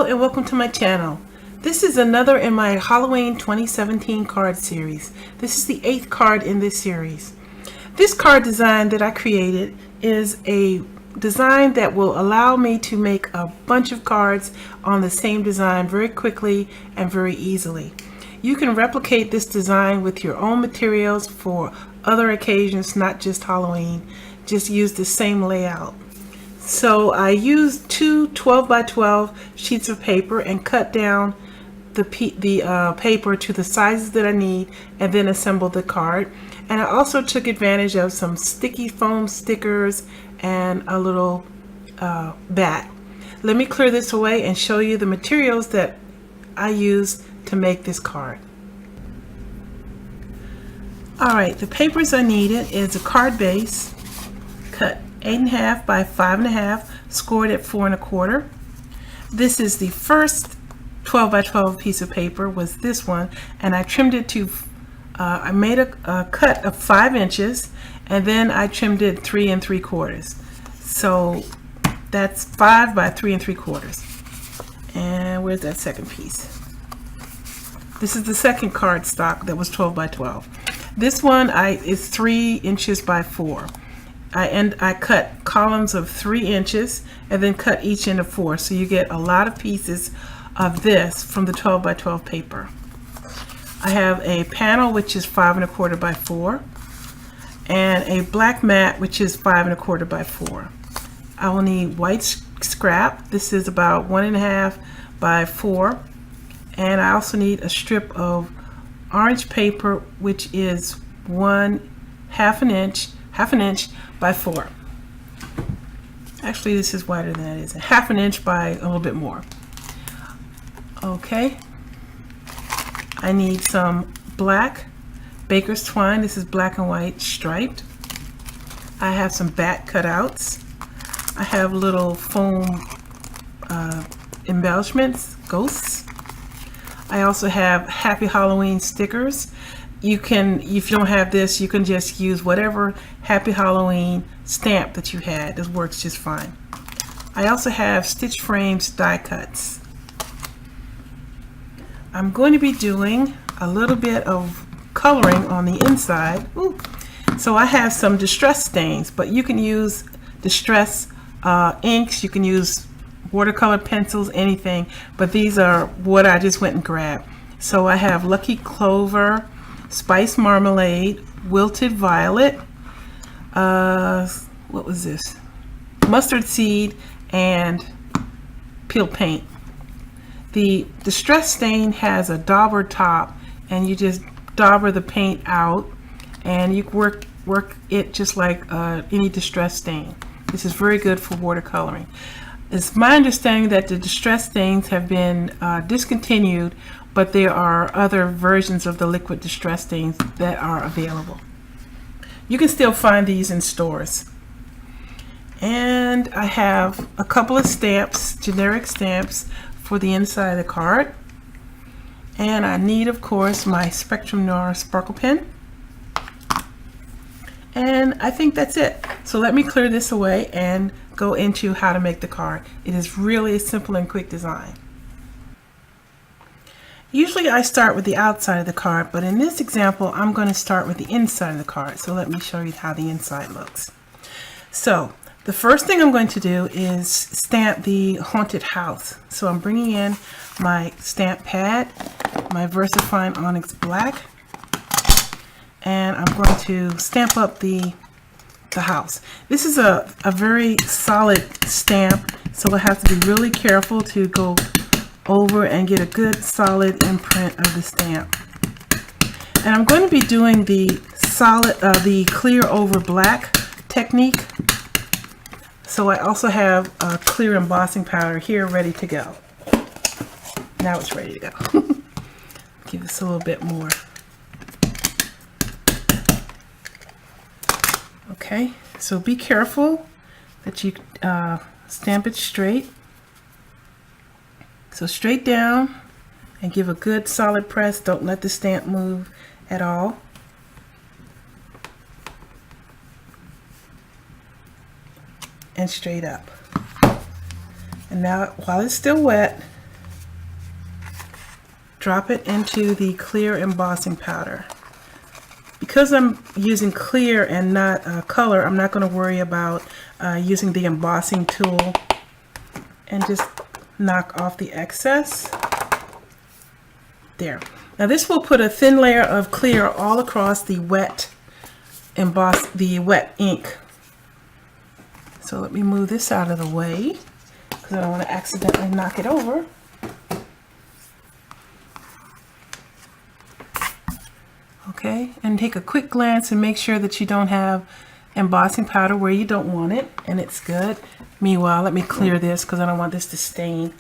and welcome to my channel. This is another in my Halloween 2017 card series. This is the 8th card in this series. This card design that I created is a design that will allow me to make a bunch of cards on the same design very quickly and very easily. You can replicate this design with your own materials for other occasions, not just Halloween. Just use the same layout. So I used two 12 by 12 sheets of paper and cut down the paper to the sizes that I need and then assembled the card. And I also took advantage of some sticky foam stickers and a little bat. Let me clear this away and show you the materials that I used to make this card. Alright, the papers I needed is a card base cut 8.5 by 5.5, scored at 4 1/4. This is the first 12 by 12 piece of paper, was this one, and I trimmed it to I made a cut of 5 inches, and then I trimmed it 3 3/4. So that's 5 by 3 3/4. And where's that second piece? This is the second card stock that was 12 by 12. This one is 3 inches by 4. I cut columns of 3 inches and then cut each into 4, so you get a lot of pieces of this from the 12 by 12 paper. I have a panel which is 5 1/4 by 4 and a black mat which is 5 1/4 by 4. I will need white scrap. This is about 1.5 by 4, and I also need a strip of orange paper which is half an inch by 4. Actually, this is wider than that, is half an inch by a little bit more. Okay, I need some black baker's twine. This is black and white striped. I have some bat cutouts. I have little foam embellishments, ghosts. I also have Happy Halloween stickers. You can, if you don't have this, you can just use whatever Happy Halloween stamp that you had. This works just fine. I also have stitch frames die cuts. I'm going to be doing a little bit of coloring on the inside. Ooh. So I have some distress stains, but you can use distress inks, you can use watercolor pencils, anything, but these are what I just went and grabbed. So I have Lucky Clover, Spice Marmalade, Wilted Violet, what was this? Mustard seed, and peel paint. The distress stain has a dauber top, and you just dauber the paint out, and you work it just like any distress stain. This is very good for watercoloring. It's my understanding that the distress stains have been discontinued, but there are other versions of the liquid distress stains that are available. You can still find these in stores. And I have a couple of stamps, generic stamps, for the inside of the card. And I need, of course, my Spectrum Noir sparkle pen. And I think that's it. So let me clear this away and go into how to make the card. It is really a simple and quick design. Usually I start with the outside of the card, but in this example I'm going to start with the inside of the card. So let me show you how the inside looks. So the first thing I'm going to do is stamp the haunted house. So I'm bringing in my stamp pad, my Versafine Onyx black, and I'm going to stamp up the house. This is a very solid stamp, so I have to be really careful to go over and get a good solid imprint of the stamp. And I'm going to be doing the the clear over black technique. So I also have a clear embossing powder here ready to go. Now it's ready to go. Give this a little bit more. Okay, so be careful that you stamp it straight. So straight down and give a good solid press. Don't let the stamp move at all. And straight up. And now, while it's still wet, drop it into the clear embossing powder. Because I'm using clear and not color, I'm not going to worry about using the embossing tool, and just knock off the excess. There. Now this will put a thin layer of clear all across the wet ink. So let me move this out of the way because I don't want to accidentally knock it over. Okay, and take a quick glance and make sure that you don't have embossing powder where you don't want it, and it's good. Meanwhile, let me clear this because I don't want this to stain.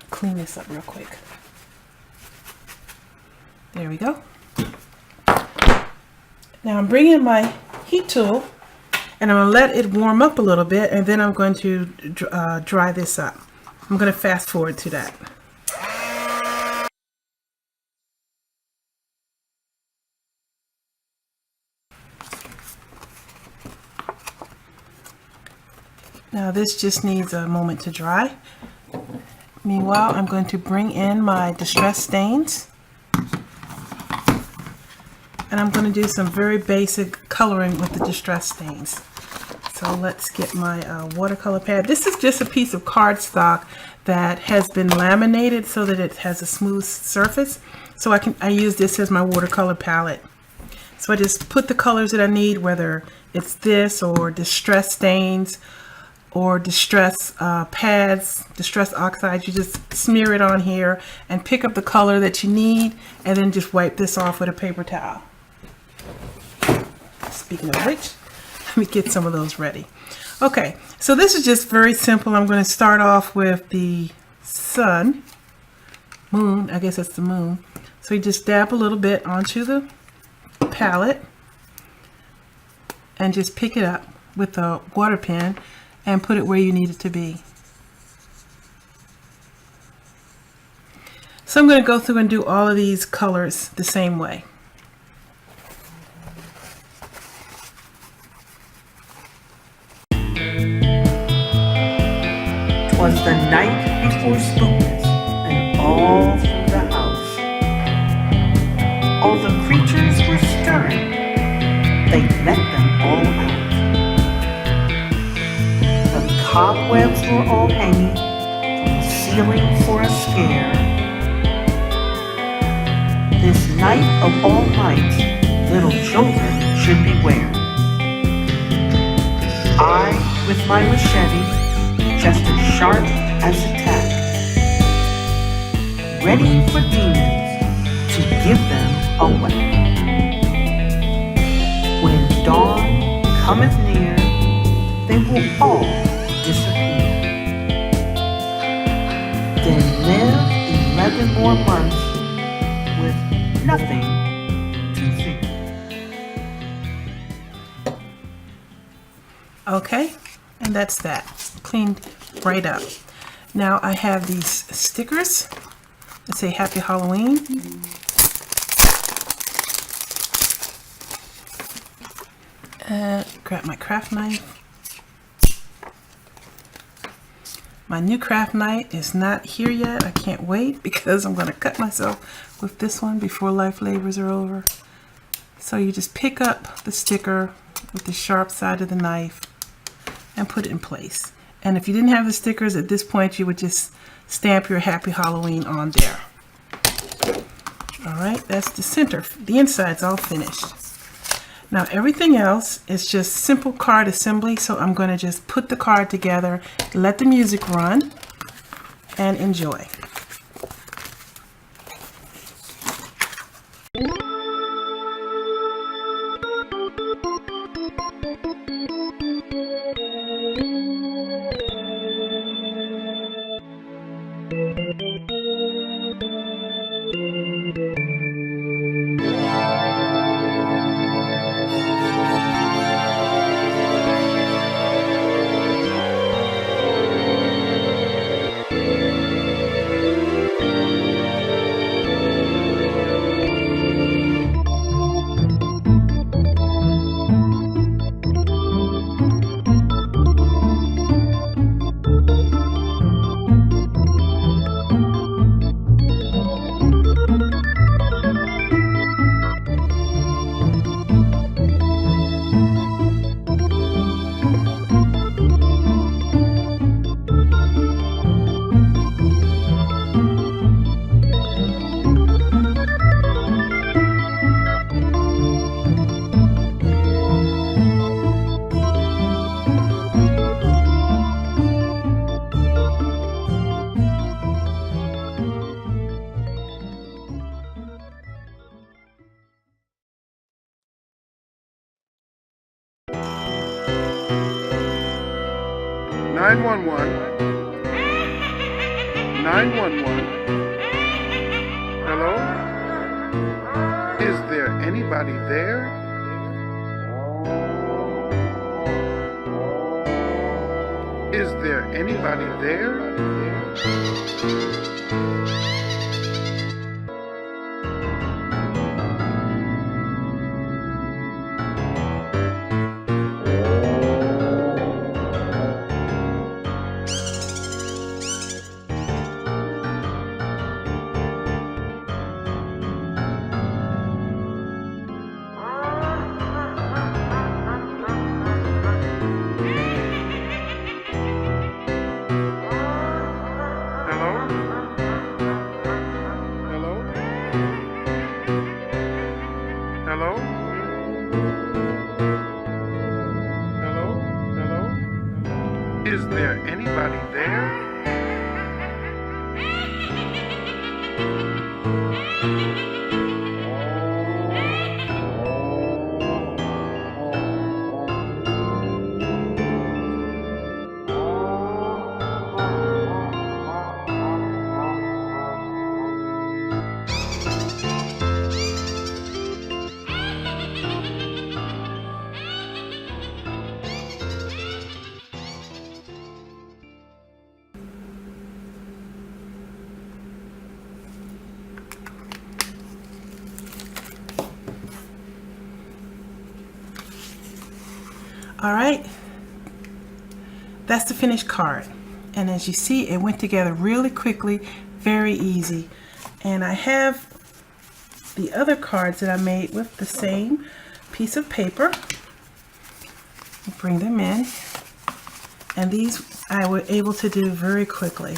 Clean this up real quick. There we go. Now I'm bringing my heat tool and I'm going to let it warm up a little bit, and then I'm going to dry this up. I'm going to fast forward to that. Now this just needs a moment to dry. Meanwhile, I'm going to bring in my distress stains. And I'm going to do some very basic coloring with the distress stains. So let's get my watercolor pad. This is just a piece of cardstock that has been laminated so that it has a smooth surface. So I use this as my watercolor palette. So I just put the colors that I need, whether it's this or distress stains or distress pads, distress oxides. You just smear it on here and pick up the color that you need, and then just wipe this off with a paper towel. Speaking of which, let me get some of those ready. Okay, so this is just very simple. I'm going to start off with the moon, I guess it's the moon. So you just dab a little bit onto the palette and just pick it up with a water pen and put it where you need it to be. So I'm going to go through and do all of these colors the same way. Was the night before spookness, and all through the house all the creatures were stirring. They let them all out. The cobwebs were all hanging from the ceiling for a scare. This night of all nights, little children should beware. I, with my machete, just as sharp as a tack, ready for demons to give them away. When dawn cometh near, they will all disappear. Then live 11 more months with nothing to fear. Okay, and that's that. Cleaned right up. Now I have these stickers that say Happy Halloween. Grab my craft knife. My new craft knife is not here yet. I can't wait because I'm going to cut myself with this one before life labors are over. So you just pick up the sticker with the sharp side of the knife and put it in place. And if you didn't have the stickers at this point, you would just stamp your Happy Halloween on there. All right, that's the center. The inside's all finished. Now everything else is just simple card assembly, so I'm going to just put the card together, let the music run, and enjoy. 911. 911. Hello? Is there anybody there? Is there anybody there? Hello? Hello? Hello? Is there anybody there? All right, that's the finished card. And as you see, it went together really quickly, very easy. And I have the other cards that I made with the same piece of paper. Bring them in. And these I was able to do very quickly.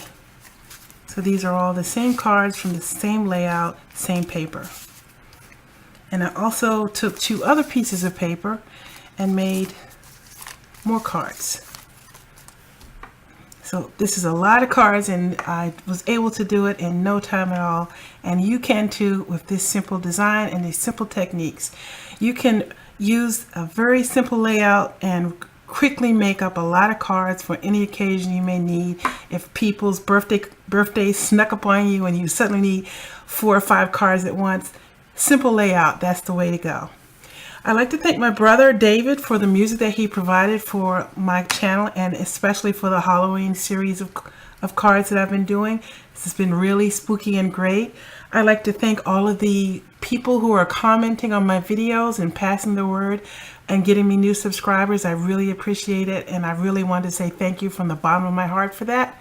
So these are all the same cards from the same layout, same paper. And I also took 2 other pieces of paper and made more cards. So this is a lot of cards, and I was able to do it in no time at all. And you can too with this simple design and these simple techniques. You can use a very simple layout and quickly make up a lot of cards for any occasion you may need. If people's birthdays snuck up on you and you suddenly need 4 or 5 cards at once, simple layout, that's the way to go. I'd like to thank my brother David for the music that he provided for my channel, and especially for the Halloween series of cards that I've been doing. This has been really spooky and great. I'd like to thank all of the people who are commenting on my videos and passing the word and getting me new subscribers. I really appreciate it, and I really want to say thank you from the bottom of my heart for that.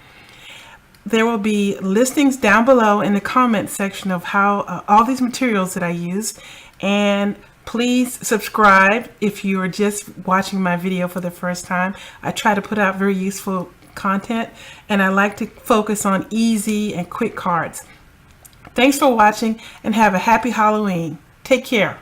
There will be listings down below in the comment section of how all these materials that I use, and please subscribe if you are just watching my video for the first time. I try to put out very useful content, and I like to focus on easy and quick cards. Thanks for watching, and have a happy Halloween. Take care.